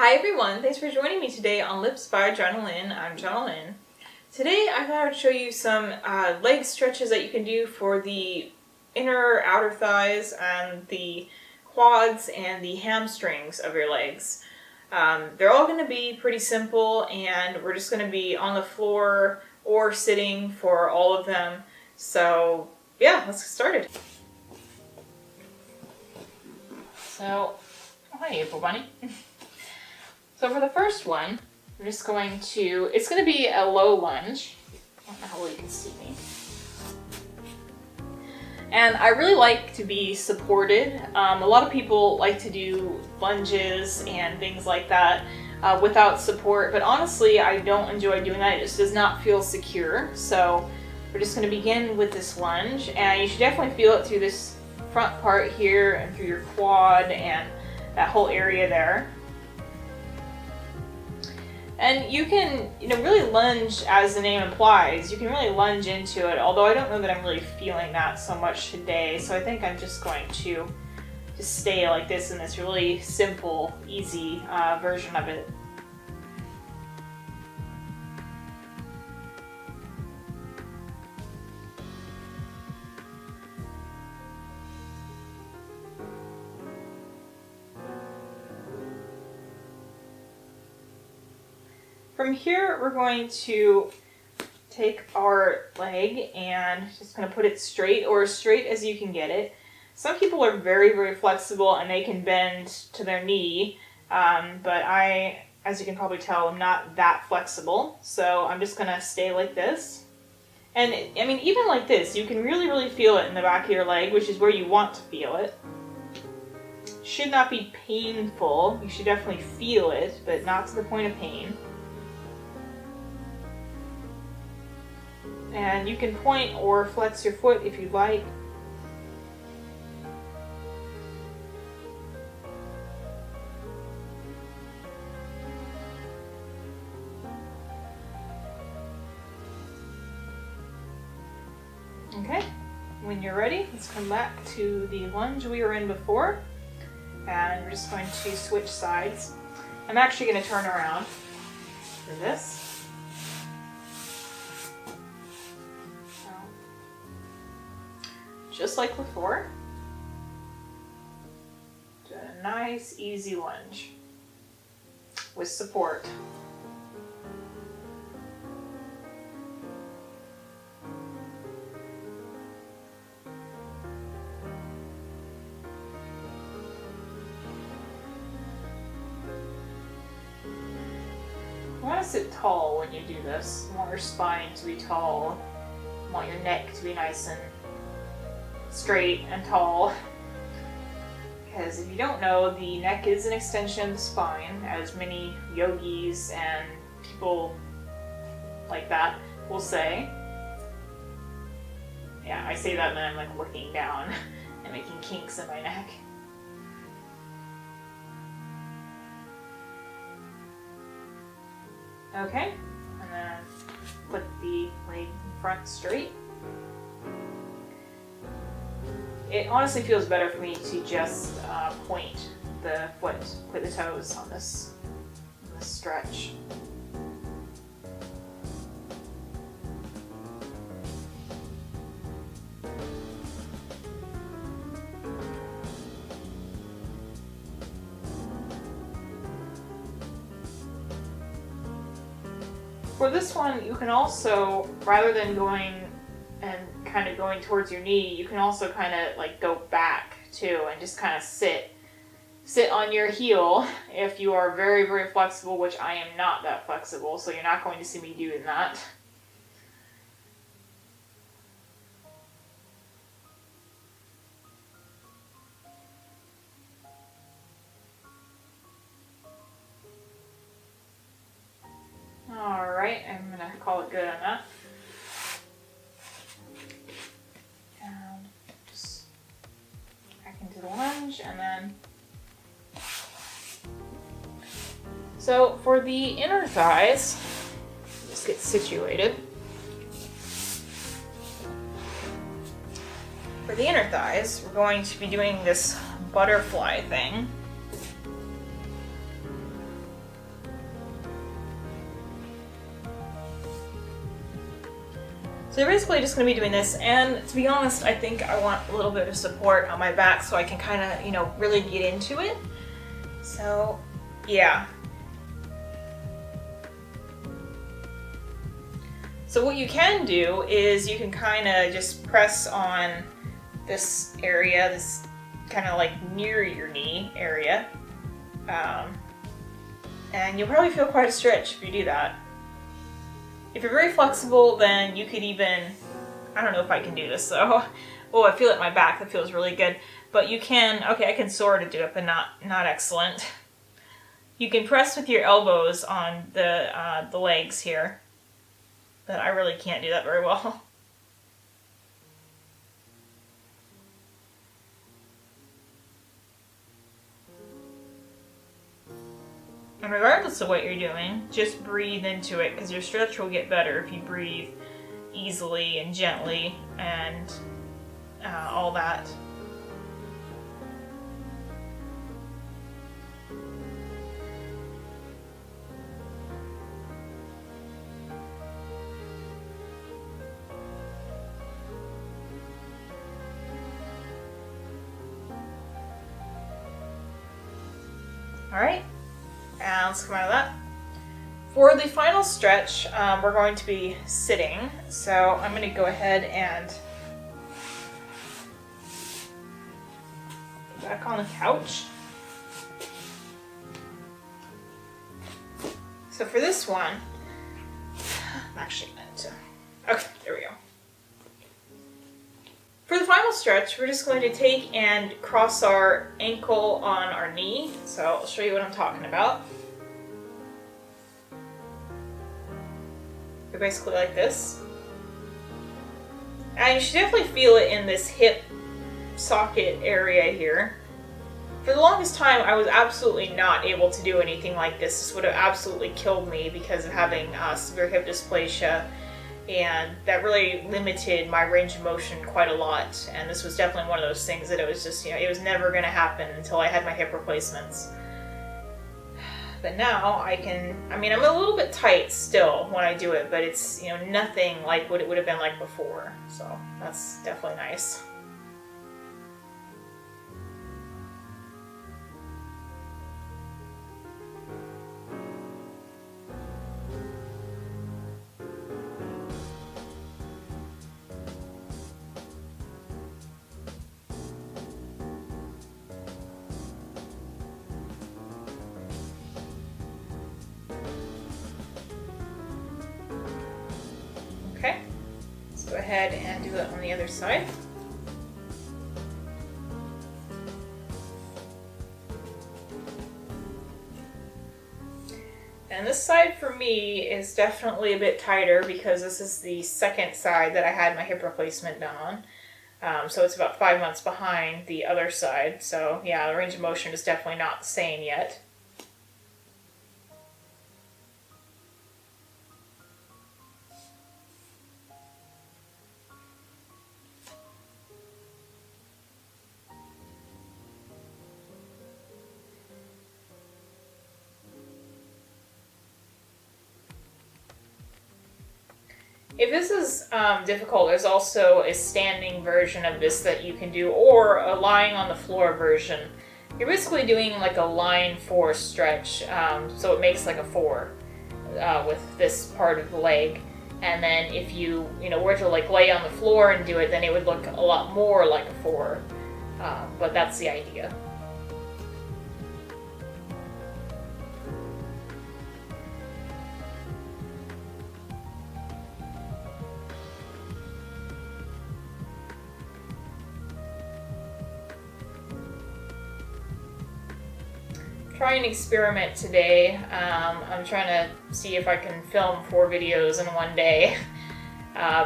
Hi everyone, thanks for joining me today on Lips by Jonalynn. I'm Jonalynn. Today I thought I'd show you some leg stretches that you can do for the inner outer thighs and the quads and the hamstrings of your legs. They're all going to be pretty simple, and we're just going to be on the floor or sitting for all of them. So yeah, let's get started. So, hi April Bunny. So for the first one, I'm just going to, it's going to be a low lunge. I don't know how well you can see me. And I really like to be supported. A lot of people like to do lunges and things like that without support, but honestly, I don't enjoy doing that. It just does not feel secure. So we're just going to begin with this lunge, and you should definitely feel it through this front part here and through your quad and that whole area there. And you can, really lunge as the name implies. You can really lunge into it, although I don't know that I'm really feeling that so much today. So I think I'm just going to just stay like this in this really simple, easy version of it. From here, we're going to take our leg and just going to put it straight, or as straight as you can get it. Some people are very, very flexible and they can bend to their knee, but I, as you can probably tell, I'm not that flexible. So I'm just going to stay like this. And I mean, even like this, you can really, really feel it in the back of your leg, which is where you want to feel it. Should not be painful. You should definitely feel it, but not to the point of pain. And you can point or flex your foot if you'd like. Okay, when you're ready, let's come back to the lunge we were in before. And we're just going to switch sides. I'm actually going to turn around for this. Just like before, do a nice easy lunge with support. You want to sit tall when you do this. You want your spine to be tall. You want your neck to be nice and straight and tall, because if you don't know, the neck is an extension of the spine, as many yogis and people like that will say. Yeah, I say that and then I'm like looking down and making kinks in my neck. Okay, and then put the leg in front straight. It honestly feels better for me to just point the foot, put the toes on this stretch. For this one, you can also, rather than going and kind of going towards your knee, you can also kind of like go back too and just kind of sit on your heel if you are very, very flexible, which I am not that flexible, so you're not going to see me doing that. Alright, I'm going to call it good on that. Into the lunge, and then so for the inner thighs, just get situated. For the inner thighs, we're going to be doing this butterfly thing. So you're basically just going to be doing this, and to be honest, I think I want a little bit of support on my back so I can kind of, you know, really get into it. So, yeah. So what you can do is you can kind of just press on this area, this kind of like near your knee area, and you'll probably feel quite a stretch if you do that. If you're very flexible, then you could even, I don't know if I can do this though. Oh, I feel it in my back, that feels really good. But you can, okay, I can sort of do it, but not excellent. You can press with your elbows on the legs here, but I really can't do that very well. And regardless of what you're doing, just breathe into it, because your stretch will get better if you breathe easily and gently and all that. Alright, and let's come out of that. For the final stretch, we're going to be sitting, so I'm going to go ahead and get back on the couch. So for this one, I'm actually going to, okay, there we go. For the final stretch, we're just going to take and cross our ankle on our knee. So I'll show you what I'm talking about. You're basically like this. And you should definitely feel it in this hip socket area here. For the longest time, I was absolutely not able to do anything like this. This would have absolutely killed me because of having severe hip dysplasia. And that really limited my range of motion quite a lot. And this was definitely one of those things that it was just, you know, it was never going to happen until I had my hip replacements. But now I can, I mean, I'm a little bit tight still when I do it, but it's, you know, nothing like what it would have been like before. So that's definitely nice. Okay, let's go ahead and do it on the other side. And this side for me is definitely a bit tighter because this is the second side that I had my hip replacement done on. So it's about 5 months behind the other side. So yeah, the range of motion is definitely not the same yet. If this is difficult, there's also a standing version of this that you can do, or a lying on the floor version. You're basically doing like a line 4 stretch, so it makes like a 4 with this part of the leg. And then if you were to like lay on the floor and do it, then it would look a lot more like a 4. But that's the idea. Try an experiment today. I'm trying to see if I can film 4 videos in one day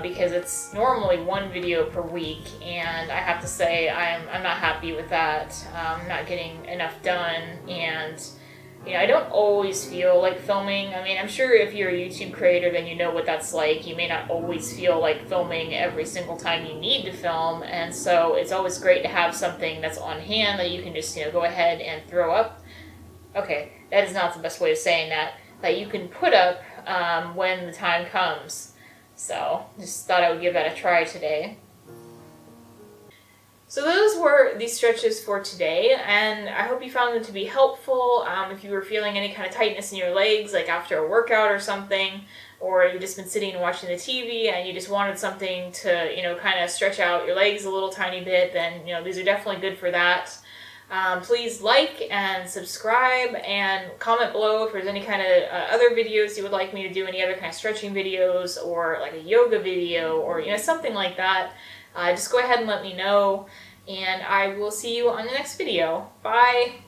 because it's normally 1 video per week, and I have to say I'm not happy with that. I'm not getting enough done, and I don't always feel like filming. I mean, I'm sure if you're a YouTube creator, then you know what that's like. You may not always feel like filming every single time you need to film, and so it's always great to have something that's on hand that you can just go ahead and throw up. Okay, that is not the best way of saying that. That you can put up when the time comes. So just thought I would give that a try today. So those were the stretches for today, and I hope you found them to be helpful. If you were feeling any kind of tightness in your legs, like after a workout or something, or you've just been sitting and watching the TV and you just wanted something to, kind of stretch out your legs a little tiny bit, then, these are definitely good for that. Please like and subscribe and comment below if there's any kind of other videos you would like me to do, any other kind of stretching videos or like a yoga video or something like that. Just go ahead and let me know, and I will see you on the next video. Bye!